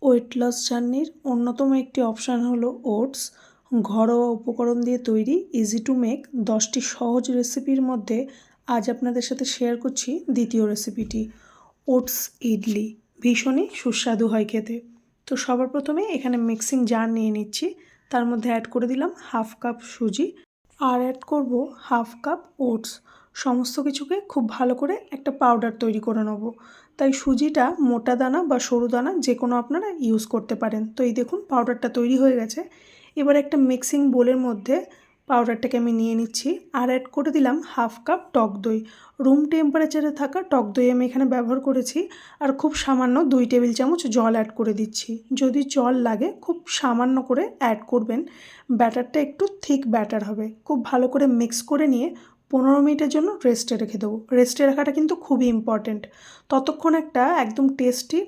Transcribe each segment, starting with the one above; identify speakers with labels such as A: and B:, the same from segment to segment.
A: Weight loss জার্নির অন্যতম একটি অপশান হলো ওটস। ঘরোয়া উপকরণ দিয়ে তৈরি ইজি টু মেক 10টি সহজ রেসিপির মধ্যে আজ আপনাদের সাথে শেয়ার করছি দ্বিতীয় রেসিপিটি, ওটস ইডলি। ভীষণই সুস্বাদু হয় খেতে। তো সবার প্রথমে এখানে মিক্সিং জার নিয়ে নিচ্ছি, তার মধ্যে অ্যাড করে দিলাম হাফ কাপ সুজি আর অ্যাড করব হাফ কাপ ওটস। সমস্ত কিছুকে খুব ভালো করে একটা পাউডার তৈরি করে নেব। তাই সুজিটা মোটা দানা বা সরু দানা যে কোনো আপনারা ইউজ করতে পারেন। তো এই দেখুন পাউডারটা তৈরি হয়ে গেছে। এবার একটা মিক্সিং বোলের মধ্যে পাউডারটাকে আমি নিয়ে নিচ্ছি আর অ্যাড করে দিলাম হাফ কাপ টক দই। রুম টেম্পারেচারে থাকা টক দই আমি এখানে ব্যবহার করেছি। আর খুব সামান্য 2 টেবিল চামচ জল অ্যাড করে দিচ্ছি। যদি জল লাগে খুব সামান্য করে অ্যাড করবেন, ব্যাটারটা একটু থিক ব্যাটার হবে। খুব ভালো করে মিক্স করে নিয়ে 15 মিনিটের জন্য রেস্টে রেখে দেবো। রেস্টে রাখাটা কিন্তু খুবই ইম্পর্ট্যান্ট। ততক্ষণ একটা একদম টেস্টি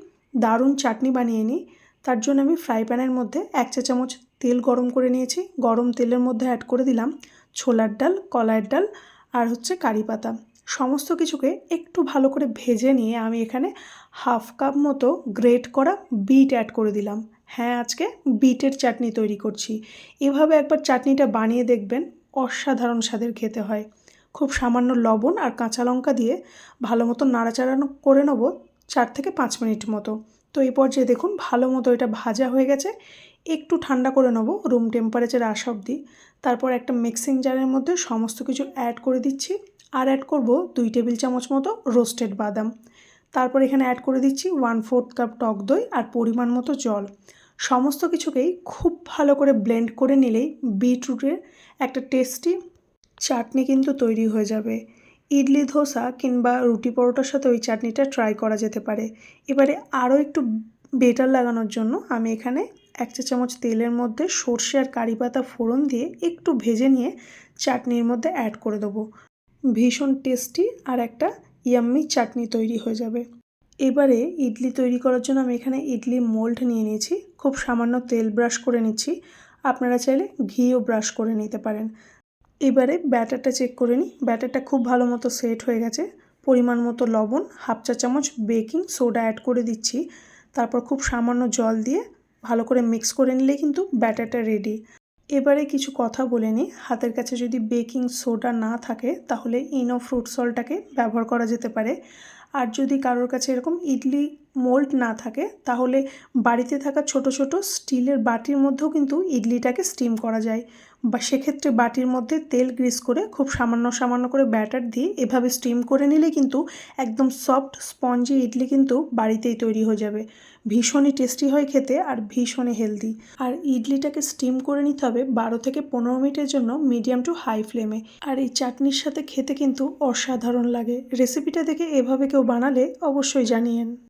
A: দারুণ চাটনি বানিয়ে নিই। তার জন্য আমি ফ্রাই প্যানের মধ্যে 1 চা চামচ তেল গরম করে নিয়েছি। গরম তেলের মধ্যে অ্যাড করে দিলাম ছোলার ডাল, কলাইয়ের ডাল আর কারি পাতা। সমস্ত কিছুকে একটু ভালো করে ভেজে নিয়ে আমি এখানে হাফ কাপ মতো গ্রেট করা বিট অ্যাড করে দিলাম। হ্যাঁ, আজকে বিটের চাটনি তৈরি করছি। এভাবে একবার চাটনিটা বানিয়ে দেখবেন, অসাধারণ স্বাদের খেতে হয়। খুব সামান্য লবণ আর কাঁচা লঙ্কা দিয়ে ভালো মতো নাড়াচাড়া করে নেবো 4 থেকে 5 মিনিট মতো। তো এই পর্যায়ে দেখুন ভালো মতো এটা ভাজা হয়ে গেছে। একটু ঠান্ডা করে নেবো রুম টেম্পারেচারে আসা অবধি। তারপর একটা মিক্সিং জারের মধ্যে সমস্ত কিছু অ্যাড করে দিচ্ছি আর অ্যাড করব 2 টেবিল চামচ মতো রোস্টেড বাদাম। তারপর এখানে অ্যাড করে দিচ্ছি 1/4 কাপ টক দই আর পরিমাণ মতো জল। সমস্ত কিছুকেই খুব ভালো করে ব্লেন্ড করে নিলেই বিটরুটের একটা টেস্টি চাটনি কিন্তু তৈরি হয়ে যাবে। ইডলি, ধোসা কিংবা রুটি পরোটার সাথে ওই চাটনিটা ট্রাই করা যেতে পারে। এবারে আরও একটু বেটার লাগানোর জন্য আমি এখানে 1 চা চামচ তেলের মধ্যে সর্ষে আর কারি পাতা ফোড়ন দিয়ে একটু ভেজে নিয়ে চাটনির মধ্যে অ্যাড করে দেবো। ভীষণ টেস্টি আর একটা ইয়াম্মি চাটনি তৈরি হয়ে যাবে। এবারে ইডলি তৈরি করার জন্য আমি এখানে ইডলি মোল্ড নিয়ে নিয়েছি। খুব সামান্য তেল ব্রাশ করে নিচ্ছি। আপনারা চাইলে ঘিও ব্রাশ করে নিতে পারেন। এবারে ব্যাটারটা চেক করে নিই। ব্যাটারটা খুব ভালো মতো সেট হয়ে গেছে। পরিমাণ মতো লবণ, হাফ চা চামচ বেকিং সোডা অ্যাড করে দিচ্ছি। তারপর খুব সামান্য জল দিয়ে ভালো করে মিক্স করে নিলেই কিন্তু ব্যাটারটা রেডি। এবারে কিছু কথা বলে নিই। হাতের কাছে যদি বেকিং সোডা না থাকে তাহলে ইনো ফ্রুট সল্টটাকে ব্যবহার করা যেতে পারে। আর যদি কারোর কাছে এরকম ইডলি মোল্ড না থাকে তাহলে বাড়িতে থাকা ছোট ছোট স্টিলের বাটির মধ্যেও কিন্তু ইডলিটাকে স্টিম করা যায়। বা সেক্ষেত্রে বাটির মধ্যে তেল গ্রিস করে খুব সামান্য সামান্য করে ব্যাটার দিয়ে এভাবে স্টিম করে নিলে কিন্তু একদম সফট স্পঞ্জি ইডলি কিন্তু বাড়িতেই তৈরি হয়ে যাবে। ভীষণই টেস্টি হয় খেতে আর ভীষণই হেলদি। আর ইডলিটাকে স্টিম করে নিতে হবে 12 থেকে 15 মিনিটের জন্য মিডিয়াম টু হাই ফ্লেমে। আর এই চাটনির সাথে খেতে কিন্তু অসাধারণ লাগে। রেসিপিটা দেখে এভাবে কেউ বানালে অবশ্যই জানিয়েন।